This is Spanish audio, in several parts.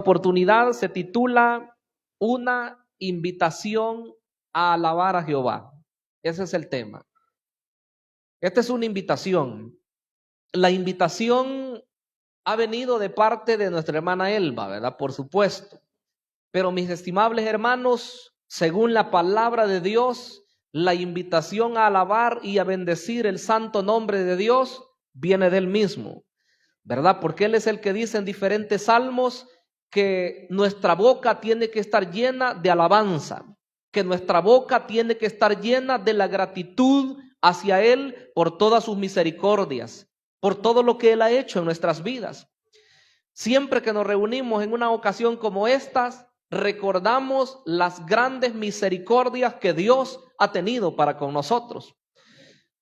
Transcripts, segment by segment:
oportunidad se titula Una invitación a alabar a Jehová. Ese es el tema. Esta es una invitación. La invitación ha venido de parte de nuestra hermana Elba, ¿verdad? Por supuesto. Pero mis estimables hermanos, según la palabra de Dios, la invitación a alabar y a bendecir el santo nombre de Dios viene de Él mismo, ¿verdad? Porque Él es el que dice en diferentes salmos que nuestra boca tiene que estar llena de alabanza, que nuestra boca tiene que estar llena de la gratitud hacia Él por todas sus misericordias, por todo lo que Él ha hecho en nuestras vidas. Siempre que nos reunimos en una ocasión como estas, recordamos las grandes misericordias que Dios ha tenido para con nosotros.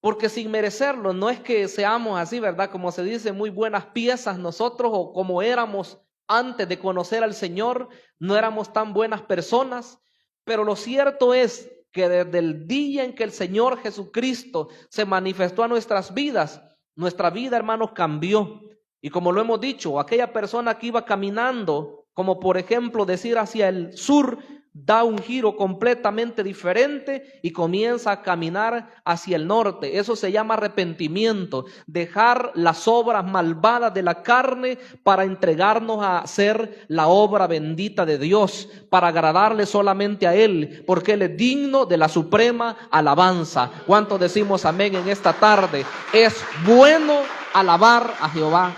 Porque sin merecerlo, no es que seamos así, ¿verdad? Como se dice, muy buenas piezas nosotros, o como éramos antes de conocer al Señor, no éramos tan buenas personas. Pero lo cierto es que desde el día en que el Señor Jesucristo se manifestó a nuestras vidas, nuestra vida, hermanos, cambió. Y como lo hemos dicho, aquella persona que iba caminando, como por ejemplo decir hacia el sur, da un giro completamente diferente y comienza a caminar hacia el norte. Eso se llama arrepentimiento, dejar las obras malvadas de la carne para entregarnos a hacer la obra bendita de Dios, para agradarle solamente a Él, porque Él es digno de la suprema alabanza. ¿Cuántos decimos amén en esta tarde? Es bueno alabar a Jehová.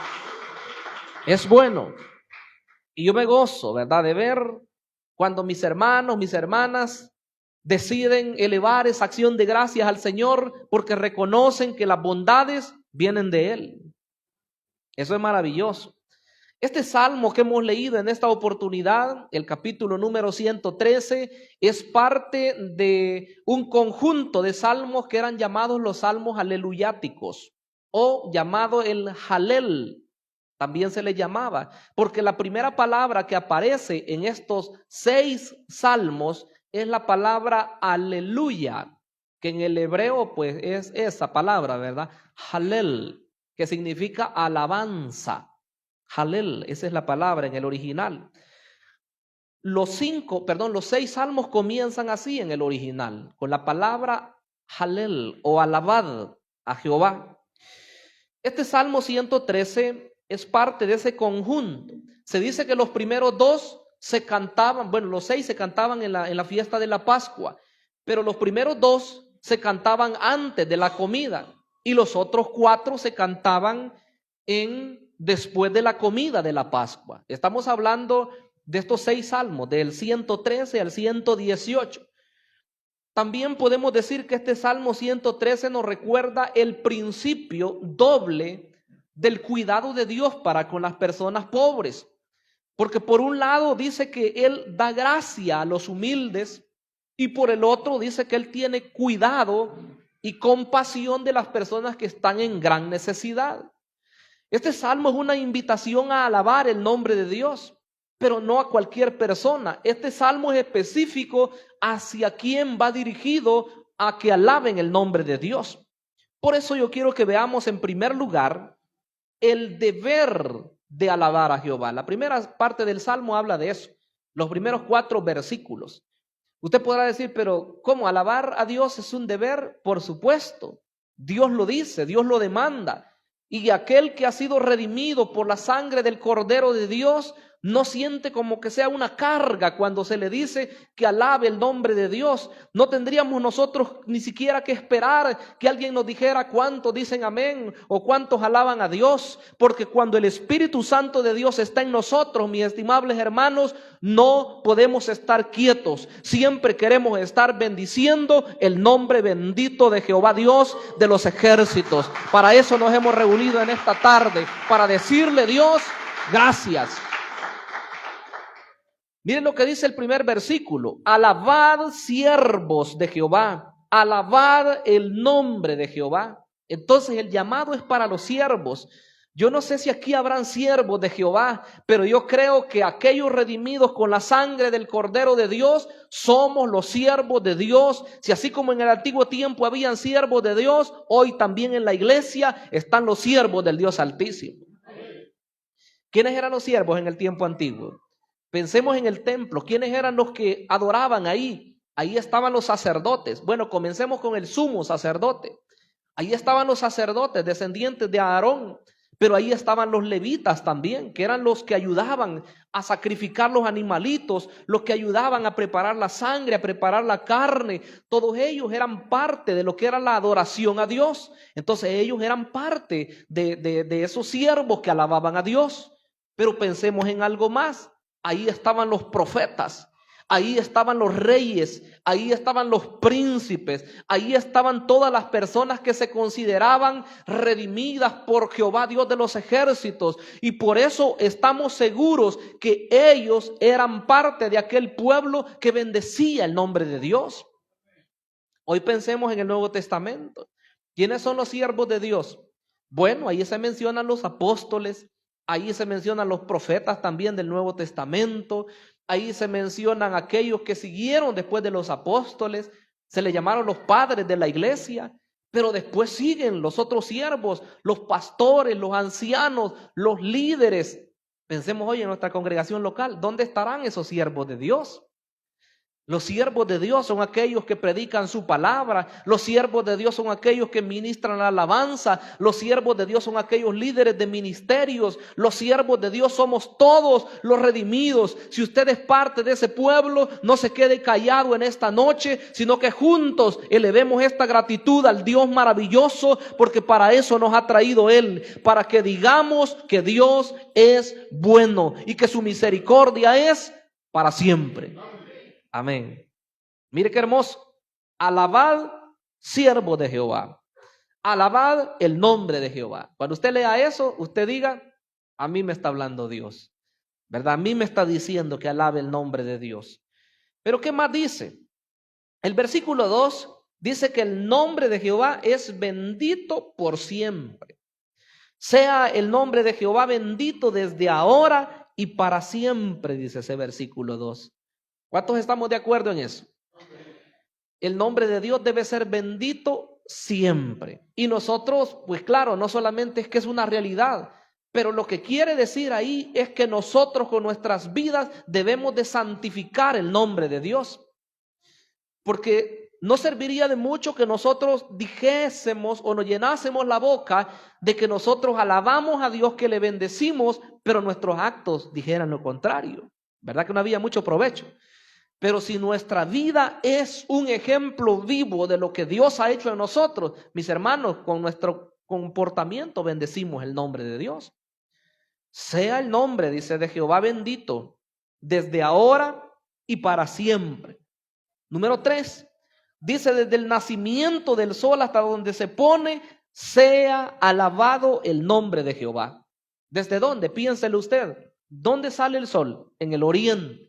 Es bueno. Y yo me gozo, ¿verdad?, de ver cuando mis hermanos, mis hermanas deciden elevar esa acción de gracias al Señor porque reconocen que las bondades vienen de Él. Eso es maravilloso. Este salmo que hemos leído en esta oportunidad, el capítulo número 113, es parte de un conjunto de salmos que eran llamados los salmos aleluyáticos o llamado el Halel. También se le llamaba, porque la primera palabra que aparece en estos 6 salmos es la palabra aleluya, que en el hebreo pues es esa palabra, ¿verdad? Halel, que significa alabanza. Halel, esa es la palabra en el original. Los 6 salmos comienzan así en el original, con la palabra Halel o alabad a Jehová. Este Salmo 113 es parte de ese conjunto. Se dice que los primeros 2 se cantaban, bueno, los 6 se cantaban en la fiesta de la Pascua, pero los primeros 2 se cantaban antes de la comida y los otros 4 se cantaban después de la comida de la Pascua. Estamos hablando de estos 6 salmos, del 113 al 118. También podemos decir que este Salmo 113 nos recuerda el principio doble del cuidado de Dios para con las personas pobres. Porque por un lado dice que Él da gracia a los humildes y por el otro dice que Él tiene cuidado y compasión de las personas que están en gran necesidad. Este salmo es una invitación a alabar el nombre de Dios, pero no a cualquier persona. Este salmo es específico hacia quien va dirigido a que alaben el nombre de Dios. Por eso yo quiero que veamos en primer lugar el deber de alabar a Jehová. La primera parte del salmo habla de eso, los primeros 4 versículos. Usted podrá decir, pero ¿cómo? ¿Alabar a Dios es un deber? Por supuesto, Dios lo dice, Dios lo demanda. Y aquel que ha sido redimido por la sangre del Cordero de Dios no siente como que sea una carga cuando se le dice que alabe el nombre de Dios. No tendríamos nosotros ni siquiera que esperar que alguien nos dijera cuántos dicen amén o cuántos alaban a Dios, porque cuando el Espíritu Santo de Dios está en nosotros, mis estimables hermanos, no podemos estar quietos. Siempre queremos estar bendiciendo el nombre bendito de Jehová Dios de los ejércitos. Para eso nos hemos reunido en esta tarde, para decirle, Dios, gracias. Miren lo que dice el primer versículo: alabad siervos de Jehová, alabad el nombre de Jehová. Entonces el llamado es para los siervos. Yo no sé si aquí habrán siervos de Jehová, pero yo creo que aquellos redimidos con la sangre del Cordero de Dios somos los siervos de Dios. Si así como en el antiguo tiempo habían siervos de Dios, hoy también en la iglesia están los siervos del Dios Altísimo. ¿Quiénes eran los siervos en el tiempo antiguo? Pensemos en el templo. ¿Quiénes eran los que adoraban ahí? Ahí estaban los sacerdotes. Bueno, comencemos con el sumo sacerdote. Ahí estaban los sacerdotes, descendientes de Aarón, pero ahí estaban los levitas también, que eran los que ayudaban a sacrificar los animalitos, los que ayudaban a preparar la sangre, a preparar la carne. Todos ellos eran parte de lo que era la adoración a Dios. Entonces ellos eran parte de esos siervos que alababan a Dios. Pero pensemos en algo más. Ahí estaban los profetas. Ahí estaban los reyes, ahí estaban los príncipes, ahí estaban todas las personas que se consideraban redimidas por Jehová Dios de los ejércitos. Y por eso estamos seguros que ellos eran parte de aquel pueblo que bendecía el nombre de Dios. Hoy pensemos en el Nuevo Testamento. ¿Quiénes son los siervos de Dios? Bueno, ahí se mencionan los apóstoles, ahí se mencionan los profetas también del Nuevo Testamento. Ahí se mencionan aquellos que siguieron después de los apóstoles, se le llamaron los padres de la iglesia, pero después siguen los otros siervos, los pastores, los ancianos, los líderes. Pensemos hoy en nuestra congregación local, ¿dónde estarán esos siervos de Dios? Los siervos de Dios son aquellos que predican su palabra. Los siervos de Dios son aquellos que ministran la alabanza. Los siervos de Dios son aquellos líderes de ministerios. Los siervos de Dios somos todos los redimidos. Si usted es parte de ese pueblo, no se quede callado en esta noche, sino que juntos elevemos esta gratitud al Dios maravilloso, porque para eso nos ha traído Él, para que digamos que Dios es bueno y que su misericordia es para siempre. Amén. Mire qué hermoso. Alabad, siervo de Jehová. Alabad el nombre de Jehová. Cuando usted lea eso, usted diga, a mí me está hablando Dios, ¿verdad? A mí me está diciendo que alabe el nombre de Dios. Pero ¿qué más dice? El versículo 2 dice que el nombre de Jehová es bendito por siempre. Sea el nombre de Jehová bendito desde ahora y para siempre, dice ese versículo 2. ¿Cuántos estamos de acuerdo en eso? El nombre de Dios debe ser bendito siempre. Y nosotros, pues claro, no solamente es que es una realidad, pero lo que quiere decir ahí es que nosotros con nuestras vidas debemos de santificar el nombre de Dios. Porque no serviría de mucho que nosotros dijésemos o nos llenásemos la boca de que nosotros alabamos a Dios, que le bendecimos, pero nuestros actos dijeran lo contrario. ¿Verdad que no había mucho provecho? Pero si nuestra vida es un ejemplo vivo de lo que Dios ha hecho en nosotros, mis hermanos, con nuestro comportamiento bendecimos el nombre de Dios. Sea el nombre, dice, de Jehová bendito, desde ahora y para siempre. Número 3, dice, desde el nacimiento del sol hasta donde se pone, sea alabado el nombre de Jehová. ¿Desde dónde? Piénselo usted. ¿Dónde sale el sol? En el oriente.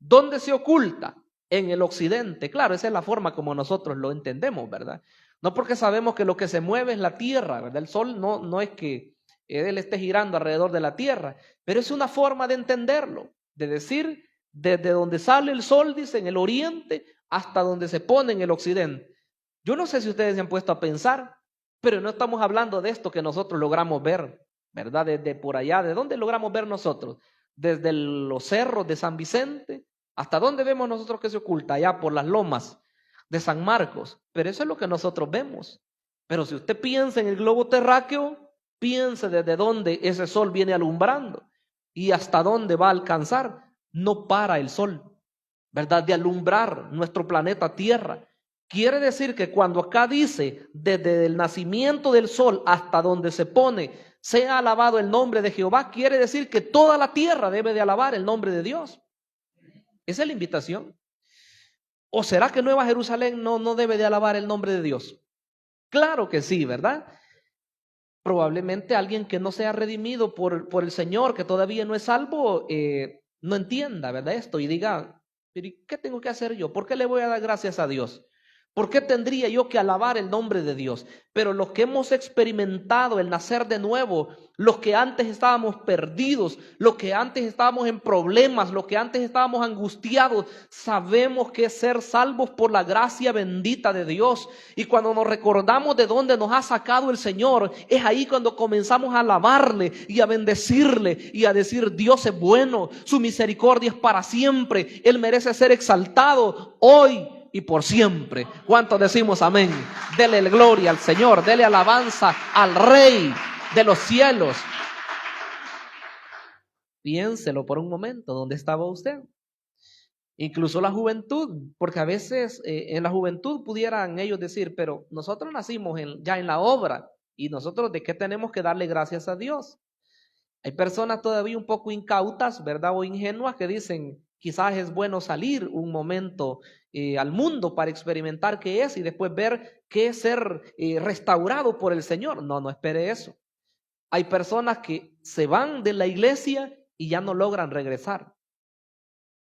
¿Dónde se oculta? En el occidente. Claro, esa es la forma como nosotros lo entendemos, ¿verdad? No porque sabemos que lo que se mueve es la tierra, ¿verdad? El sol no es que él esté girando alrededor de la tierra, pero es una forma de entenderlo, de decir, desde donde sale el sol, dice, en el oriente, hasta donde se pone en el occidente. Yo no sé si ustedes se han puesto a pensar, pero no estamos hablando de esto que nosotros logramos ver, ¿verdad? Desde por allá, ¿de dónde logramos ver nosotros? Desde los cerros de San Vicente, ¿hasta dónde vemos nosotros que se oculta? Allá por las lomas de San Marcos. Pero eso es lo que nosotros vemos. Pero si usted piensa en el globo terráqueo, piense desde dónde ese sol viene alumbrando y hasta dónde va a alcanzar. No para el sol, ¿verdad? De alumbrar nuestro planeta Tierra. Quiere decir que cuando acá dice, desde el nacimiento del sol hasta donde se pone, sea alabado el nombre de Jehová, quiere decir que toda la tierra debe de alabar el nombre de Dios. Esa es la invitación. ¿O será que Nueva Jerusalén no debe de alabar el nombre de Dios? Claro que sí, ¿verdad? Probablemente alguien que no sea redimido por el Señor, que todavía no es salvo, no entienda, ¿verdad? Esto y diga, ¿pero qué tengo que hacer yo? ¿Por qué le voy a dar gracias a Dios? ¿Por qué tendría yo que alabar el nombre de Dios? Pero los que hemos experimentado el nacer de nuevo, los que antes estábamos perdidos, los que antes estábamos en problemas, los que antes estábamos angustiados, sabemos que es ser salvos por la gracia bendita de Dios. Y cuando nos recordamos de dónde nos ha sacado el Señor, es ahí cuando comenzamos a alabarle y a bendecirle y a decir: Dios es bueno, su misericordia es para siempre, Él merece ser exaltado hoy y por siempre. ¿Cuántos decimos amén? Dele gloria al Señor, dele alabanza al Rey de los cielos. Piénselo por un momento, ¿dónde estaba usted? Incluso la juventud, porque a veces en la juventud pudieran ellos decir: pero nosotros nacimos ya en la obra, y nosotros ¿de qué tenemos que darle gracias a Dios? Hay personas todavía un poco incautas, ¿verdad? O ingenuas, que dicen: quizás es bueno salir un momento al mundo para experimentar qué es y después ver qué es ser restaurado por el Señor. No, no espere eso. Hay personas que se van de la iglesia y ya no logran regresar.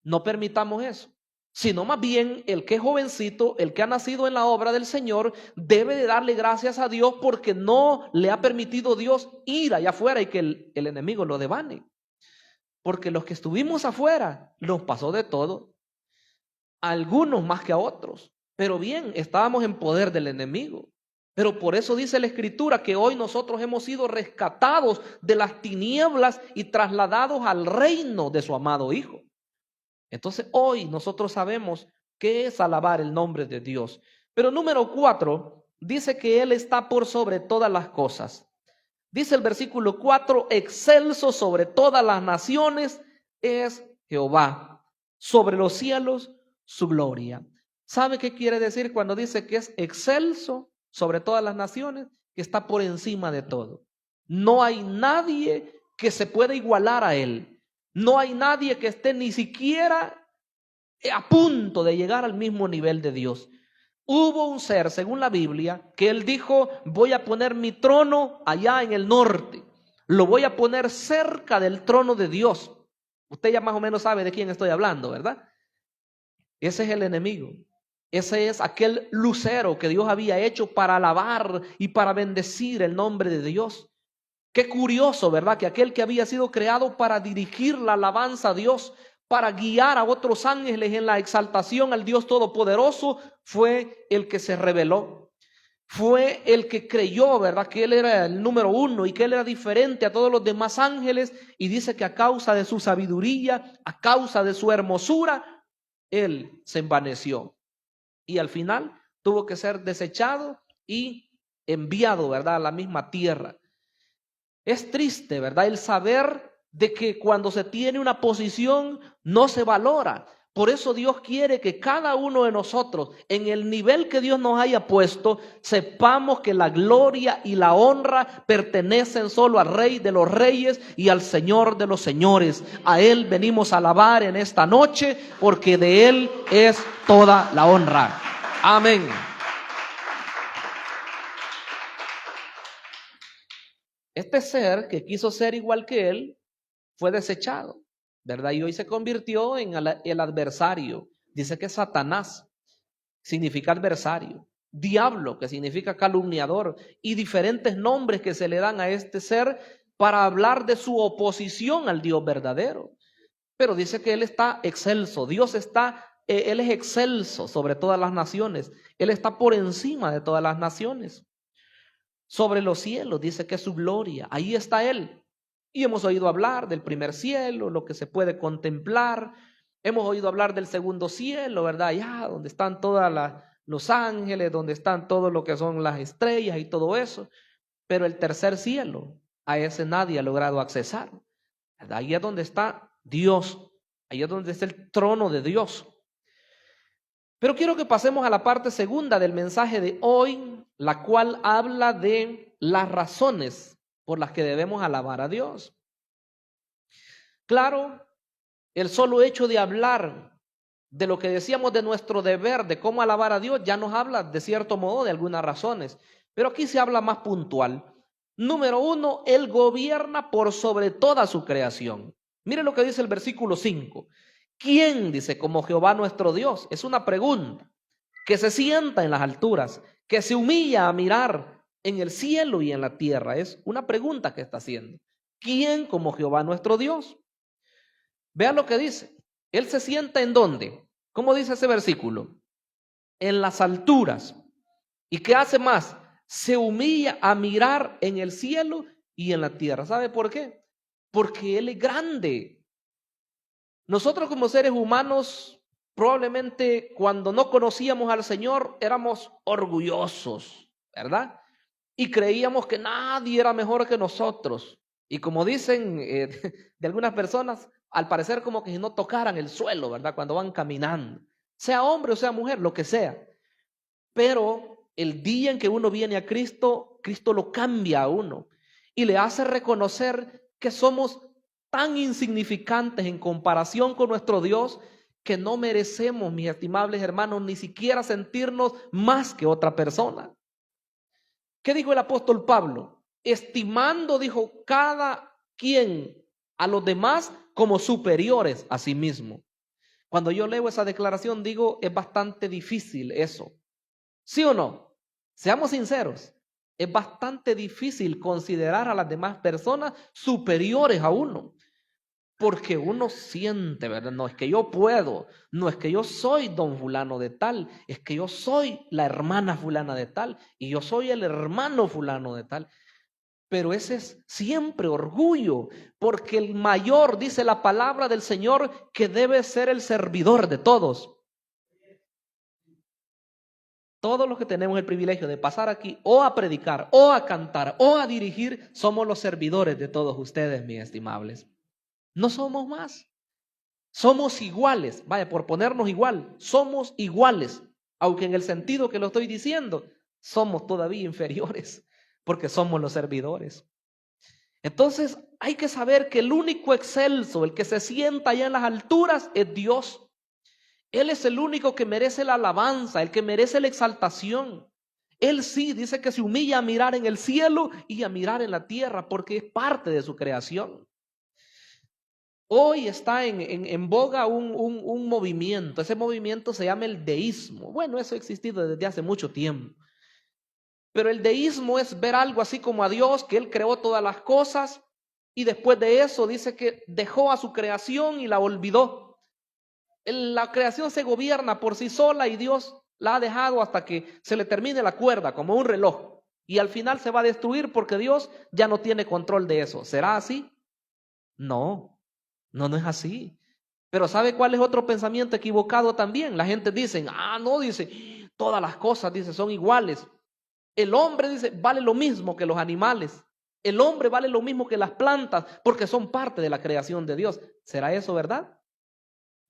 No permitamos eso, sino más bien el que es jovencito, el que ha nacido en la obra del Señor, debe de darle gracias a Dios porque no le ha permitido Dios ir allá afuera y que el enemigo lo devane. Porque los que estuvimos afuera nos pasó de todo, a algunos más que a otros, pero bien, estábamos en poder del enemigo. Pero por eso dice la Escritura que hoy nosotros hemos sido rescatados de las tinieblas y trasladados al reino de su amado Hijo. Entonces hoy nosotros sabemos qué es alabar el nombre de Dios. Pero número 4, dice que Él está por sobre todas las cosas. Dice el versículo 4: excelso sobre todas las naciones es Jehová, sobre los cielos su gloria. ¿Sabe qué quiere decir cuando dice que es excelso sobre todas las naciones? Que está por encima de todo. No hay nadie que se pueda igualar a Él. No hay nadie que esté ni siquiera a punto de llegar al mismo nivel de Dios. Hubo un ser, según la Biblia, que Él dijo: voy a poner mi trono allá en el norte. Lo voy a poner cerca del trono de Dios. Usted ya más o menos sabe de quién estoy hablando, ¿verdad? Ese es el enemigo. Ese es aquel lucero que Dios había hecho para alabar y para bendecir el nombre de Dios. Qué curioso, ¿verdad? Que aquel que había sido creado para dirigir la alabanza a Dios, para guiar a otros ángeles en la exaltación al Dios Todopoderoso, fue el que se rebeló. Fue el que creyó, ¿verdad? Que Él era el número uno y que Él era diferente a todos los demás ángeles. Y dice que a causa de su sabiduría, a causa de su hermosura, Él se envaneció. Y al final tuvo que ser desechado y enviado, ¿verdad? A la misma tierra. Es triste, ¿verdad? El saber de que cuando se tiene una posición no se valora. Por eso Dios quiere que cada uno de nosotros, en el nivel que Dios nos haya puesto, sepamos que la gloria y la honra pertenecen solo al Rey de los Reyes y al Señor de los Señores. A Él venimos a alabar en esta noche, porque de Él es toda la honra. Amén. Este ser que quiso ser igual que Él fue desechado, ¿verdad? Y hoy se convirtió en el adversario. Dice que Satanás significa adversario, diablo, que significa calumniador, y diferentes nombres que se le dan a este ser para hablar de su oposición al Dios verdadero. Pero dice que Él está excelso. Dios está, Él es excelso sobre todas las naciones. Él está por encima de todas las naciones. Sobre los cielos, dice que es su gloria. Ahí está Él. Y hemos oído hablar del primer cielo, lo que se puede contemplar. Hemos oído hablar del segundo cielo, ¿verdad? Allá donde están todos los ángeles, donde están todo lo que son las estrellas y todo eso. Pero el tercer cielo, a ese nadie ha logrado accesar, ¿verdad? Ahí es donde está Dios. Ahí es donde está el trono de Dios. Pero quiero que pasemos a la parte segunda del mensaje de hoy, la cual habla de las razones por las que debemos alabar a Dios. Claro, el solo hecho de hablar de lo que decíamos de nuestro deber, de cómo alabar a Dios, ya nos habla de cierto modo de algunas razones. Pero aquí se habla más puntual. Número 1, Él gobierna por sobre toda su creación. Mire lo que dice el versículo 5. ¿Quién, dice, como Jehová nuestro Dios? Es una pregunta. que se sienta en las alturas, que se humilla a mirar en el cielo y en la tierra. Es una pregunta que está haciendo. ¿Quién como Jehová nuestro Dios? Vean lo que dice. Él se sienta ¿en dónde? ¿Cómo dice ese versículo? En las alturas. ¿Y qué hace más? Se humilla a mirar en el cielo y en la tierra. ¿Sabe por qué? Porque Él es grande. Nosotros como seres humanos, probablemente cuando no conocíamos al Señor, éramos orgullosos, ¿verdad? Y creíamos que nadie era mejor que nosotros. Y como dicen de algunas personas, al parecer como que si no tocaran el suelo, ¿verdad? Cuando van caminando, sea hombre o sea mujer, lo que sea. Pero el día en que uno viene a Cristo, Cristo lo cambia a uno y le hace reconocer que somos tan insignificantes en comparación con nuestro Dios que no merecemos, mis estimables hermanos, ni siquiera sentirnos más que otra persona. ¿Qué dijo el apóstol Pablo? Estimando, dijo, cada quien a los demás como superiores a sí mismo. Cuando yo leo esa declaración digo, es bastante difícil eso. ¿Sí o no? Seamos sinceros. Es bastante difícil considerar a las demás personas superiores a uno. Porque uno siente, ¿verdad? No es que yo puedo, no es que yo soy don fulano de tal, es que yo soy la hermana fulana de tal y yo soy el hermano fulano de tal. Pero ese es siempre orgullo, porque el mayor, dice la palabra del Señor, que debe ser el servidor de todos. Todos los que tenemos el privilegio de pasar aquí o a predicar, o a cantar, o a dirigir, somos los servidores de todos ustedes, mis estimables. No somos más. Somos iguales, vaya, por ponernos igual, somos iguales, aunque en el sentido que lo estoy diciendo, somos todavía inferiores, porque somos los servidores. Entonces hay que saber que el único excelso, el que se sienta allá en las alturas, es Dios. Él es el único que merece la alabanza, el que merece la exaltación. Él sí dice que se humilla a mirar en el cielo y a mirar en la tierra, porque es parte de su creación. Hoy está en boga un movimiento, ese movimiento se llama el deísmo. Bueno, eso ha existido desde hace mucho tiempo. Pero el deísmo es ver algo así como a Dios, que Él creó todas las cosas y después de eso dice que dejó a su creación y la olvidó. La creación se gobierna por sí sola y Dios la ha dejado hasta que se le termine la cuerda, como un reloj. Y al final se va a destruir porque Dios ya no tiene control de eso. ¿Será así? No, no es así. Pero ¿sabe cuál es otro pensamiento equivocado también? La gente dice, no, dice, todas las cosas, dice, son iguales. El hombre, dice, vale lo mismo que los animales. El hombre vale lo mismo que las plantas porque son parte de la creación de Dios. ¿Será eso verdad?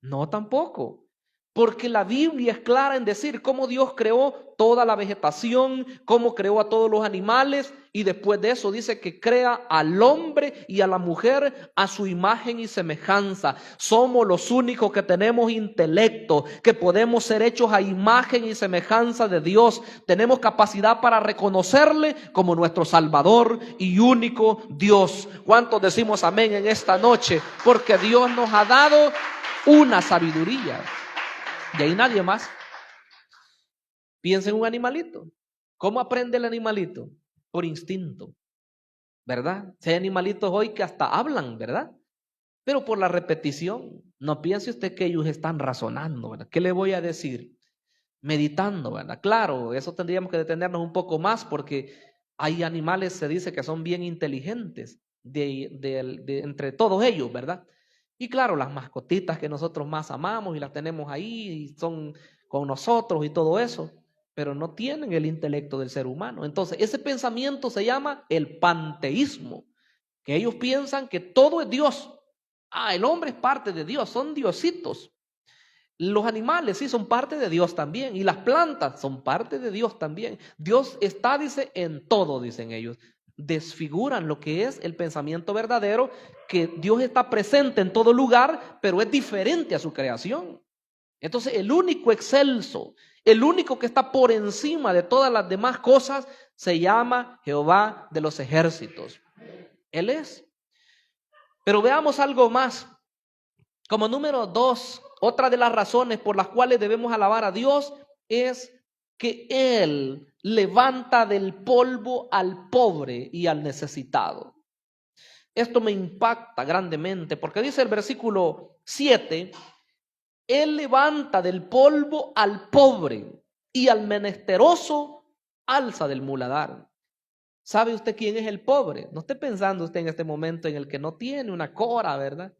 No, tampoco. Porque la Biblia es clara en decir cómo Dios creó toda la vegetación, cómo creó a todos los animales y después de eso dice que crea al hombre y a la mujer a su imagen y semejanza. Somos los únicos que tenemos intelecto, que podemos ser hechos a imagen y semejanza de Dios. Tenemos capacidad para reconocerle como nuestro Salvador y único Dios. ¿Cuántos decimos amén en esta noche? Porque Dios nos ha dado una sabiduría. Y ahí nadie más. Piensa en un animalito. ¿Cómo aprende el animalito? Por instinto, ¿verdad? Si hay animalitos hoy que hasta hablan, ¿verdad? Pero por la repetición. No piense usted que ellos están razonando, ¿verdad? ¿Qué le voy a decir? Meditando, ¿verdad? Claro, eso tendríamos que detenernos un poco más porque hay animales, se dice que son bien inteligentes entre todos ellos, ¿verdad? Y claro, las mascotitas que nosotros más amamos y las tenemos ahí y son con nosotros y todo eso, pero no tienen el intelecto del ser humano. Entonces, ese pensamiento se llama el panteísmo, que ellos piensan que todo es Dios. El hombre es parte de Dios, son diositos. Los animales sí son parte de Dios también y las plantas son parte de Dios también. Dios está, dice, en todo, dicen ellos. Desfiguran lo que es el pensamiento verdadero, que Dios está presente en todo lugar, pero es diferente a su creación. Entonces el único excelso, el único que está por encima de todas las demás cosas, se llama Jehová de los ejércitos. Él es. Pero veamos algo más. Como número 2, otra de las razones por las cuales debemos alabar a Dios es que Él levanta del polvo al pobre y al necesitado. Esto me impacta grandemente porque dice el versículo 7, Él levanta del polvo al pobre y al menesteroso alza del muladar. ¿Sabe usted quién es el pobre? No esté pensando usted en este momento en el que no tiene una cora, ¿verdad?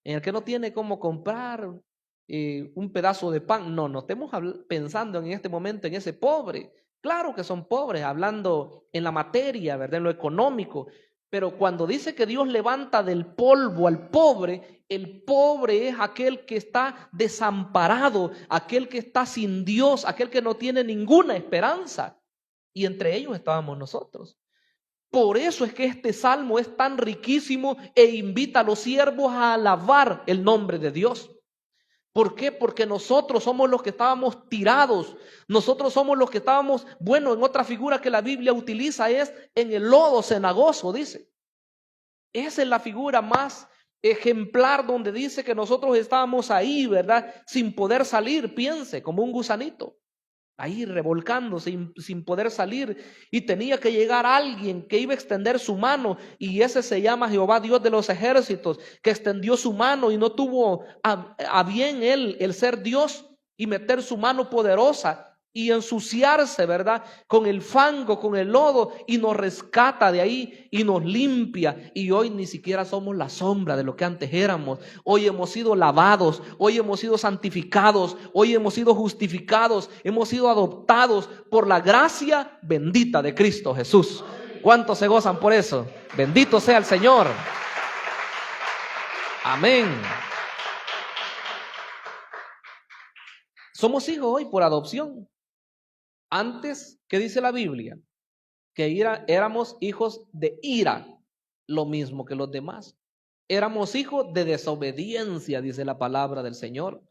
En el que no tiene cómo comprar un pedazo de pan. No estemos pensando en este momento en ese pobre. Claro que son pobres, hablando en la materia, ¿verdad? En lo económico. Pero cuando dice que Dios levanta del polvo al pobre, el pobre es aquel que está desamparado, aquel que está sin Dios, aquel que no tiene ninguna esperanza. Y entre ellos estábamos nosotros. Por eso es que este salmo es tan riquísimo e invita a los siervos a alabar el nombre de Dios. ¿Por qué? Porque nosotros somos los que estábamos tirados. Nosotros somos los que estábamos, bueno, en otra figura que la Biblia utiliza es en el lodo cenagoso, dice. Esa es la figura más ejemplar donde dice que nosotros estábamos ahí, ¿verdad? Sin poder salir, piense, como un gusanito. Ahí revolcándose sin poder salir, y tenía que llegar alguien que iba a extender su mano, y ese se llama Jehová Dios de los ejércitos, que extendió su mano y no tuvo a bien él el ser Dios y meter su mano poderosa y ensuciarse, ¿verdad? Con el fango, con el lodo, y nos rescata de ahí y nos limpia. Y hoy ni siquiera somos la sombra de lo que antes éramos. Hoy hemos sido lavados, hoy hemos sido santificados, hoy hemos sido justificados, hemos sido adoptados por la gracia bendita de Cristo Jesús. ¿Cuántos se gozan por eso? Bendito sea el Señor. Amén. Somos hijos hoy por adopción. Antes, ¿qué dice la Biblia? Que éramos hijos de ira, lo mismo que los demás. Éramos hijos de desobediencia, dice la palabra del Señor.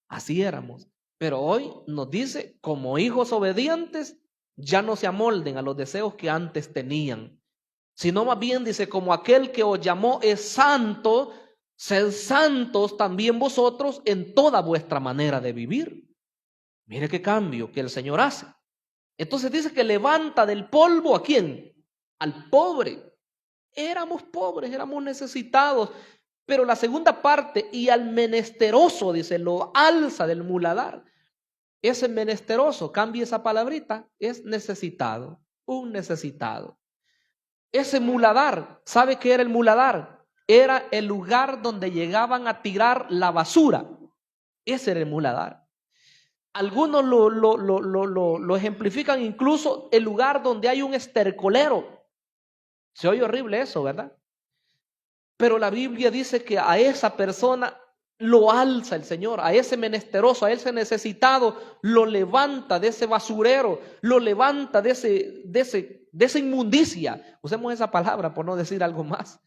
Así éramos. Pero hoy nos dice, como hijos obedientes, ya no se amolden a los deseos que antes tenían, sino más bien dice, como aquel que os llamó es santo, sed santos también vosotros en toda vuestra manera de vivir. Mire qué cambio que el Señor hace. Entonces dice que levanta del polvo ¿a quién? Al pobre. Éramos pobres, éramos necesitados. Pero la segunda parte, y al menesteroso, dice, lo alza del muladar. Ese menesteroso, cambie esa palabrita, es necesitado, un necesitado. Ese muladar, ¿sabe qué era el muladar? Era el lugar donde llegaban a tirar la basura. Ese era el muladar. Algunos lo ejemplifican incluso el lugar donde hay un estercolero. Se oye horrible eso, ¿verdad? Pero la Biblia dice que a esa persona lo alza el Señor, a ese menesteroso, a ese necesitado, lo levanta de ese basurero, lo levanta de esa inmundicia. Usemos esa palabra por no decir algo más.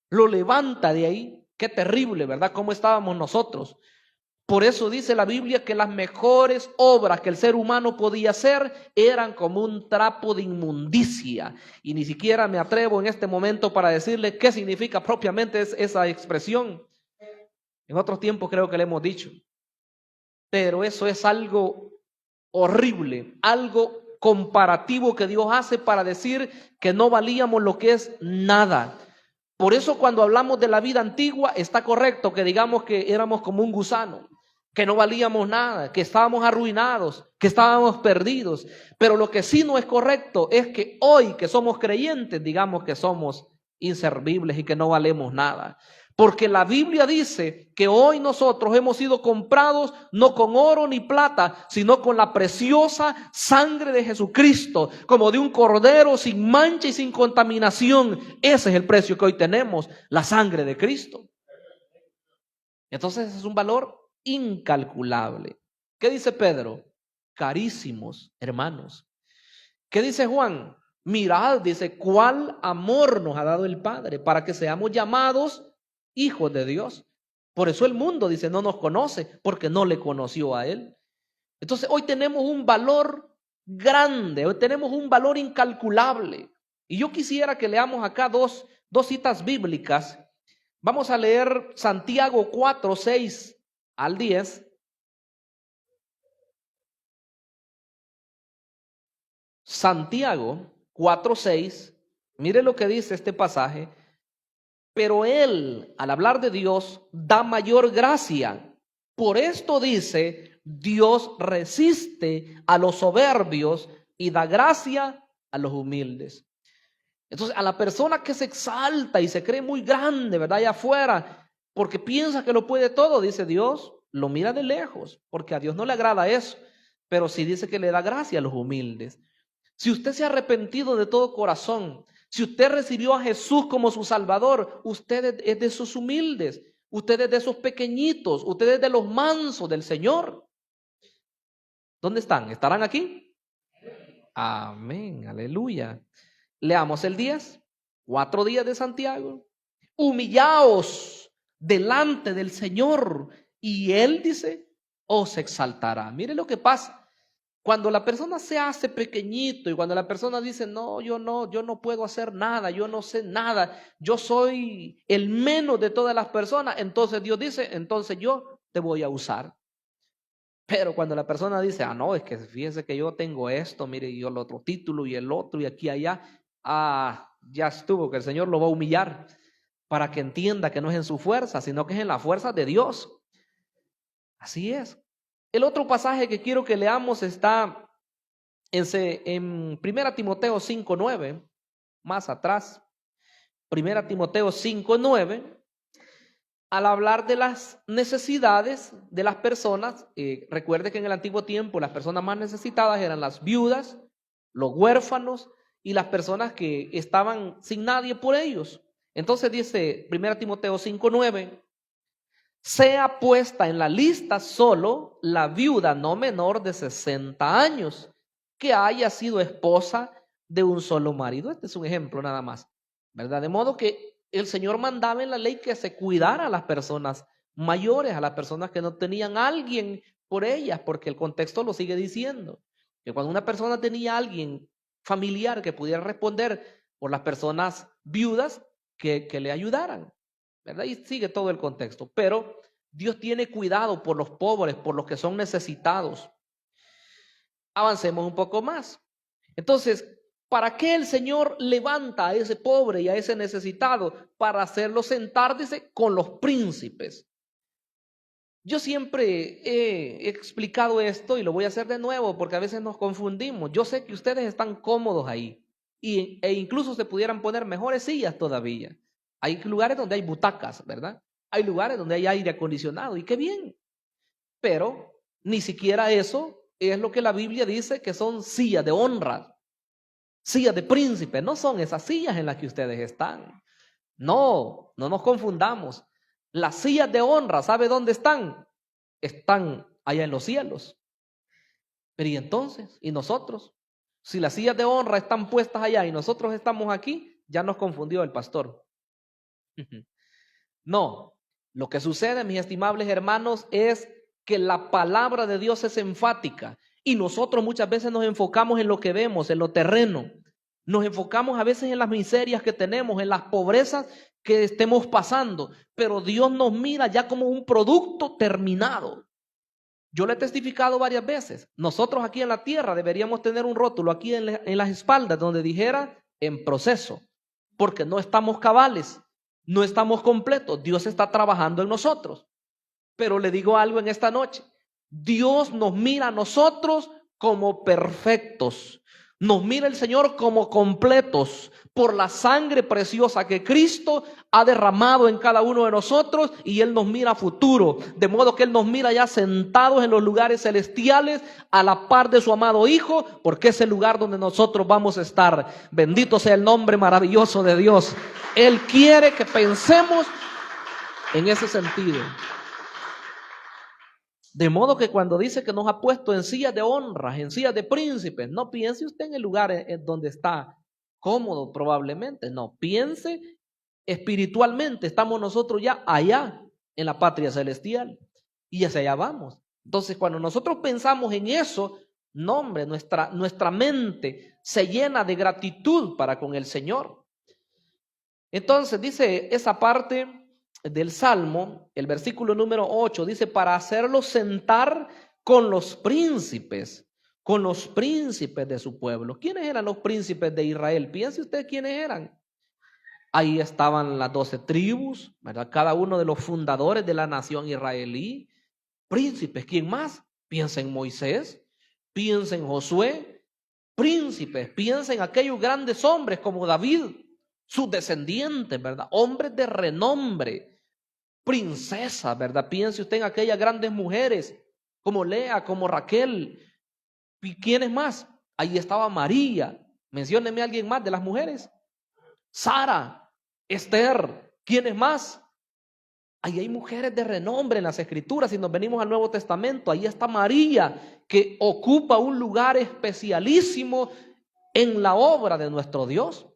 Lo levanta de ahí. Qué terrible, ¿verdad? ¿Cómo estábamos nosotros? Por eso dice la Biblia que las mejores obras que el ser humano podía hacer eran como un trapo de inmundicia. Y ni siquiera me atrevo en este momento para decirle qué significa propiamente esa expresión. En otros tiempos creo que le hemos dicho. Pero eso es algo horrible, algo comparativo que Dios hace para decir que no valíamos lo que es nada. Por eso cuando hablamos de la vida antigua está correcto que digamos que éramos como un gusano, que no valíamos nada, que estábamos arruinados, que estábamos perdidos. Pero lo que sí no es correcto es que hoy que somos creyentes digamos que somos inservibles y que no valemos nada. Porque la Biblia dice que hoy nosotros hemos sido comprados no con oro ni plata, sino con la preciosa sangre de Jesucristo, como de un cordero sin mancha y sin contaminación. Ese es el precio que hoy tenemos, la sangre de Cristo. Entonces es un valor incalculable. ¿Qué dice Pedro? Carísimos hermanos. ¿Qué dice Juan? Mirad, dice, cuál amor nos ha dado el Padre para que seamos llamados hijos de Dios. Por eso el mundo dice no nos conoce, porque no le conoció a Él. Entonces hoy tenemos un valor grande, hoy tenemos un valor incalculable. Y yo quisiera que leamos acá dos citas bíblicas. Vamos a leer Santiago 4, 6 al 10. Santiago 4:6, mire lo que dice este pasaje. Pero él, al hablar de Dios, da mayor gracia. Por esto dice, Dios resiste a los soberbios y da gracia a los humildes. Entonces, a la persona que se exalta y se cree muy grande, ¿verdad? Allá afuera, porque piensa que lo puede todo, dice Dios, lo mira de lejos, porque a Dios no le agrada eso, pero sí dice que le da gracia a los humildes. Si usted se ha arrepentido de todo corazón, si usted recibió a Jesús como su Salvador, usted es de esos humildes, usted es de esos pequeñitos, usted es de los mansos del Señor. ¿Dónde están? ¿Estarán aquí? Amén, aleluya. Leamos el 10, 4 días de Santiago. Humillaos delante del Señor y Él dice, os exaltará. Mire lo que pasa. Cuando la persona se hace pequeñito y cuando la persona dice, no, yo no puedo hacer nada, yo no sé nada, yo soy el menos de todas las personas, entonces Dios dice, entonces yo te voy a usar. Pero cuando la persona dice, no, es que fíjese que yo tengo esto, mire, yo el otro título y el otro y aquí allá, ya estuvo, que el Señor lo va a humillar para que entienda que no es en su fuerza, sino que es en la fuerza de Dios. Así es. El otro pasaje que quiero que leamos está en 1 Timoteo 5:9, más atrás. 1 Timoteo 5:9, al hablar de las necesidades de las personas, recuerde que en el antiguo tiempo las personas más necesitadas eran las viudas, los huérfanos y las personas que estaban sin nadie por ellos. Entonces dice 1 Timoteo 5:9, sea puesta en la lista solo la viuda no menor de 60 años, que haya sido esposa de un solo marido. Este es un ejemplo nada más, ¿verdad? De modo que el Señor mandaba en la ley que se cuidara a las personas mayores, a las personas que no tenían a alguien por ellas, porque el contexto lo sigue diciendo, que cuando una persona tenía a alguien familiar que pudiera responder por las personas viudas, que le ayudaran, ¿verdad? Y sigue todo el contexto, pero Dios tiene cuidado por los pobres, por los que son necesitados. Avancemos un poco más. Entonces, ¿para qué el Señor levanta a ese pobre y a ese necesitado? Para hacerlo sentar, dice, con los príncipes. Yo siempre he explicado esto y lo voy a hacer de nuevo porque a veces nos confundimos. Yo sé que ustedes están cómodos ahí e incluso se pudieran poner mejores sillas todavía. Hay lugares donde hay butacas, ¿verdad? Hay lugares donde hay aire acondicionado y qué bien. Pero ni siquiera eso es lo que la Biblia dice que son sillas de honra, sillas de príncipe. No son esas sillas en las que ustedes están. No nos confundamos. Las sillas de honra, ¿sabe dónde están? Están allá en los cielos. Pero ¿y entonces? ¿Y nosotros? Si las sillas de honra están puestas allá y nosotros estamos aquí, ya nos confundió el pastor. No, lo que sucede, mis estimables hermanos, es que la palabra de Dios es enfática y nosotros muchas veces nos enfocamos en lo que vemos, en lo terreno. Nos enfocamos a veces en las miserias que tenemos, en las pobrezas que estemos pasando, pero Dios nos mira ya como un producto terminado. Yo le he testificado varias veces, nosotros aquí en la tierra deberíamos tener un rótulo aquí en las espaldas donde dijera en proceso, porque no estamos cabales, no estamos completos, Dios está trabajando en nosotros. Pero le digo algo en esta noche, Dios nos mira a nosotros como perfectos. Nos mira el Señor como completos por la sangre preciosa que Cristo ha derramado en cada uno de nosotros y Él nos mira a futuro, de modo que Él nos mira ya sentados en los lugares celestiales a la par de su amado Hijo, porque es el lugar donde nosotros vamos a estar. Bendito sea el nombre maravilloso de Dios. Él quiere que pensemos en ese sentido. De modo que cuando dice que nos ha puesto en sillas de honra, en sillas de príncipes, no piense usted en el lugar en donde está cómodo probablemente, no, piense espiritualmente, estamos nosotros ya allá en la patria celestial y hacia allá vamos. Entonces cuando nosotros pensamos en eso, no hombre, nuestra mente se llena de gratitud para con el Señor. Entonces dice esa parte del Salmo, el versículo número 8, dice, para hacerlo sentar con los príncipes, con los príncipes de su pueblo. ¿Quiénes eran los príncipes de Israel? Piense usted quiénes eran. Ahí estaban las 12 tribus, ¿verdad? Cada uno de los fundadores de la nación israelí. Príncipes, ¿quién más? Piensa en Moisés, piensa en Josué. Príncipes, piensa en aquellos grandes hombres como David, sus descendientes, ¿verdad? Hombres de renombre, princesas, ¿verdad? Piense usted en aquellas grandes mujeres como Lea, como Raquel. ¿Y quiénes más? Ahí estaba María. Mencióneme a alguien más de las mujeres. Sara, Esther. ¿Quiénes más? Ahí hay mujeres de renombre en las escrituras. Si nos venimos al Nuevo Testamento, ahí está María, que ocupa un lugar especialísimo en la obra de nuestro Dios,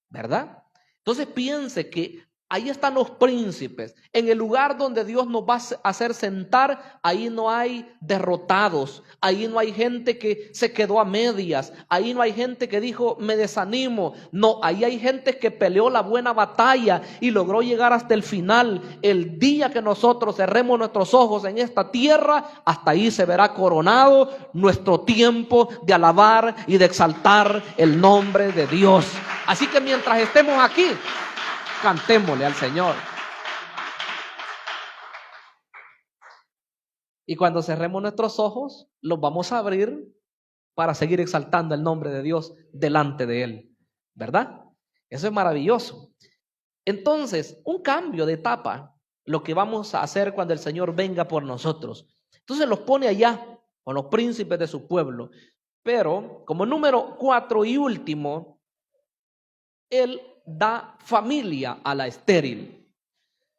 ¿verdad? Entonces piense que ahí están los príncipes. En el lugar donde Dios nos va a hacer sentar, ahí no hay derrotados, ahí no hay gente que se quedó a medias, ahí no hay gente que dijo me desanimo. No, ahí hay gente que peleó la buena batalla y logró llegar hasta el final. El día que nosotros cerremos nuestros ojos en esta tierra, hasta ahí se verá coronado nuestro tiempo de alabar y de exaltar el nombre de Dios. Así que mientras estemos aquí, cantémosle al Señor. Y cuando cerremos nuestros ojos, los vamos a abrir para seguir exaltando el nombre de Dios delante de Él, ¿verdad? Eso es maravilloso. Entonces, un cambio de etapa, lo que vamos a hacer cuando el Señor venga por nosotros. Entonces los pone allá con los príncipes de su pueblo. Pero como número 4 y último, Él da familia a la estéril.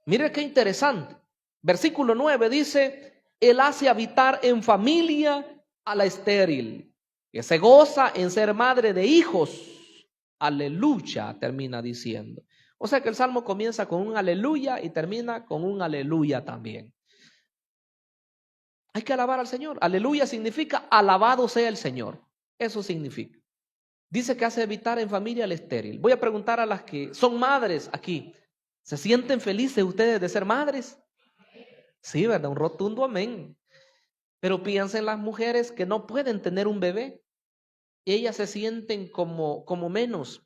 Mire qué interesante. Versículo 9 dice, Él hace habitar en familia a la estéril, que se goza en ser madre de hijos. Aleluya, termina diciendo. O sea que el Salmo comienza con un aleluya y termina con un aleluya también. Hay que alabar al Señor. Aleluya significa alabado sea el Señor. Eso significa. Dice que hace habitar en familia al estéril. Voy a preguntar a las que son madres aquí. ¿Se sienten felices ustedes de ser madres? Sí, ¿verdad? Un rotundo amén. Pero piensen las mujeres que no pueden tener un bebé. Ellas se sienten como menos.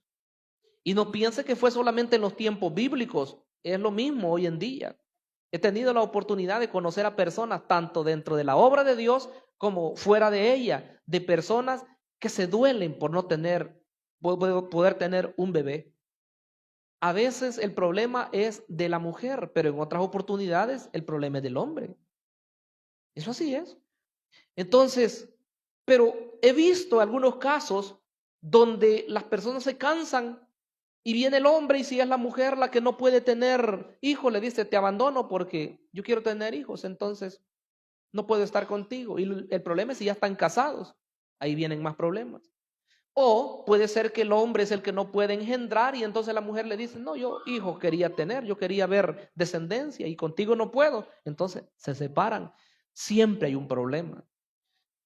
Y no piense que fue solamente en los tiempos bíblicos. Es lo mismo hoy en día. He tenido la oportunidad de conocer a personas tanto dentro de la obra de Dios como fuera de ella, de personas que se duelen por no poder tener un bebé. A veces el problema es de la mujer, pero en otras oportunidades el problema es del hombre. Eso así es. Entonces, pero he visto algunos casos donde las personas se cansan y viene el hombre, y si es la mujer la que no puede tener hijos, le dice, te abandono porque yo quiero tener hijos, entonces no puedo estar contigo. Y el problema es si ya están casados, ahí vienen más problemas. O puede ser que el hombre es el que no puede engendrar y entonces la mujer le dice, no, yo hijos quería tener, yo quería ver descendencia y contigo no puedo. Entonces se separan. Siempre hay un problema.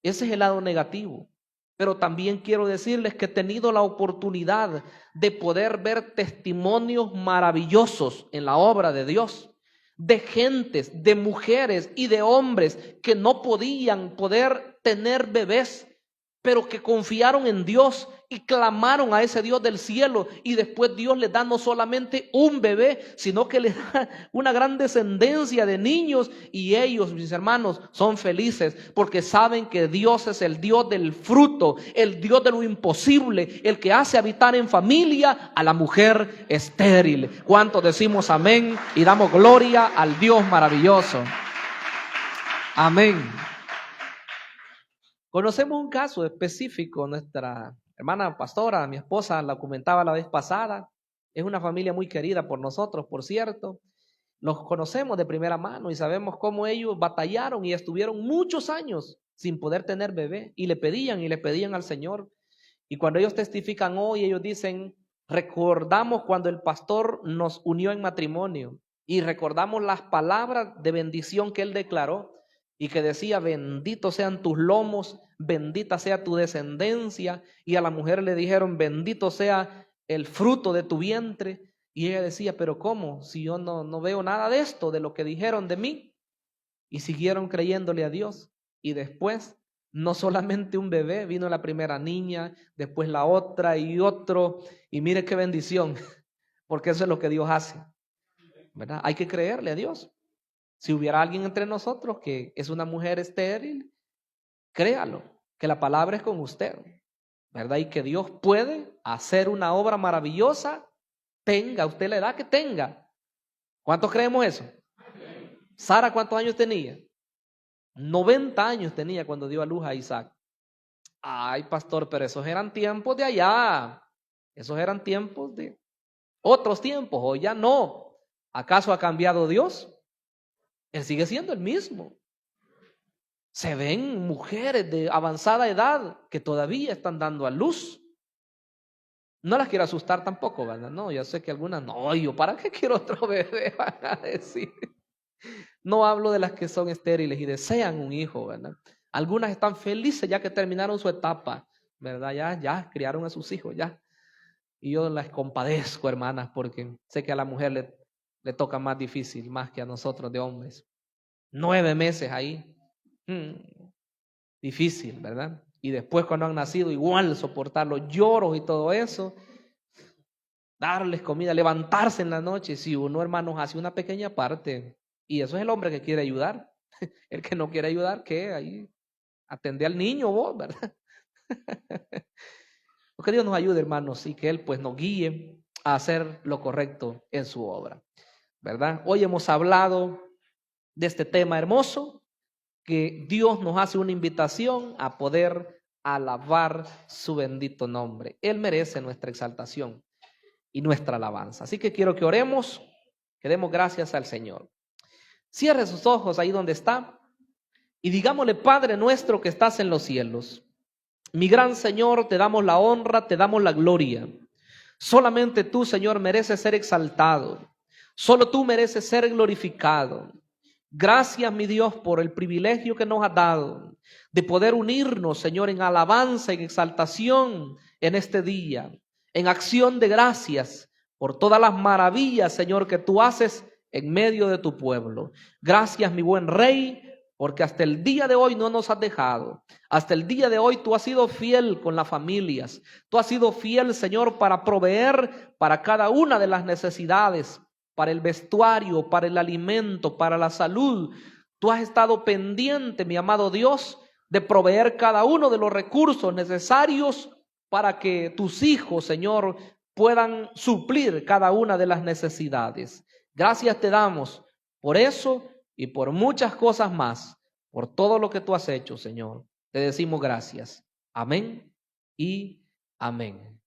Ese es el lado negativo. Pero también quiero decirles que he tenido la oportunidad de poder ver testimonios maravillosos en la obra de Dios, de gentes, de mujeres y de hombres que no podían poder tener bebés, pero que confiaron en Dios y clamaron a ese Dios del cielo, y después Dios les da no solamente un bebé, sino que les da una gran descendencia de niños, y ellos, mis hermanos, son felices porque saben que Dios es el Dios del fruto, el Dios de lo imposible, el que hace habitar en familia a la mujer estéril. ¿Cuántos decimos amén y damos gloria al Dios maravilloso? Amén. Conocemos un caso específico. Nuestra hermana pastora, mi esposa, la comentaba la vez pasada. Es una familia muy querida por nosotros, por cierto. Los conocemos de primera mano y sabemos cómo ellos batallaron y estuvieron muchos años sin poder tener bebé. Y le pedían al Señor. Y cuando ellos testifican hoy, ellos dicen, recordamos cuando el pastor nos unió en matrimonio y recordamos las palabras de bendición que él declaró. Y que decía, bendito sean tus lomos, bendita sea tu descendencia. Y a la mujer le dijeron, bendito sea el fruto de tu vientre. Y ella decía, pero ¿cómo? Si yo no veo nada de esto, de lo que dijeron de mí. Y siguieron creyéndole a Dios. Y después No solamente un bebé, vino la primera niña, después la otra y otro, y mire qué bendición, porque eso es lo que Dios hace, ¿verdad? Hay que creerle a Dios. Si hubiera alguien entre nosotros que es una mujer estéril, créalo, que la palabra es con usted, ¿verdad? Y que Dios puede hacer una obra maravillosa, tenga usted la edad que tenga. ¿Cuántos creemos eso? Sara, ¿cuántos años tenía? 90 años tenía cuando dio a luz a Isaac. Ay, pastor, pero esos eran tiempos de allá. Esos eran tiempos de otros tiempos, o ya no. ¿Acaso ha cambiado Dios? Él sigue siendo el mismo. Se ven mujeres de avanzada edad que todavía están dando a luz. No las quiero asustar tampoco, ¿verdad? No, yo sé que algunas, no, yo ¿para qué quiero otro bebé? Van a decir. No hablo de las que son estériles y desean un hijo, ¿verdad? Algunas están felices ya que terminaron su etapa, ¿verdad? Ya criaron a sus hijos, ya. Y yo las compadezco, hermanas, porque sé que a la mujer le toca más difícil, más que a nosotros de hombres. 9 meses ahí. Difícil, ¿verdad? Y después cuando han nacido, igual soportar los lloros y todo eso. Darles comida, levantarse en la noche. Si uno, hermanos, hace una pequeña parte, y eso es el hombre que quiere ayudar. El que no quiere ayudar, ¿qué? Ahí atende al niño vos, ¿verdad? Que Dios nos ayude, hermanos, y que Él pues nos guíe a hacer lo correcto en su obra, ¿verdad? Hoy hemos hablado de este tema hermoso, que Dios nos hace una invitación a poder alabar su bendito nombre. Él merece nuestra exaltación y nuestra alabanza. Así que quiero que oremos, que demos gracias al Señor. Cierre sus ojos ahí donde está y digámosle: Padre nuestro que estás en los cielos, mi gran Señor, te damos la honra, te damos la gloria. Solamente tú, Señor, mereces ser exaltado. Solo tú mereces ser glorificado. Gracias, mi Dios, por el privilegio que nos has dado de poder unirnos, Señor, en alabanza, en exaltación en este día, en acción de gracias por todas las maravillas, Señor, que tú haces en medio de tu pueblo. Gracias, mi buen Rey, porque hasta el día de hoy no nos has dejado. Hasta el día de hoy tú has sido fiel con las familias. Tú has sido fiel, Señor, para proveer para cada una de las necesidades, para el vestuario, para el alimento, para la salud. Tú has estado pendiente, mi amado Dios, de proveer cada uno de los recursos necesarios para que tus hijos, Señor, puedan suplir cada una de las necesidades. Gracias te damos por eso y por muchas cosas más, por todo lo que tú has hecho, Señor. Te decimos gracias. Amén y amén.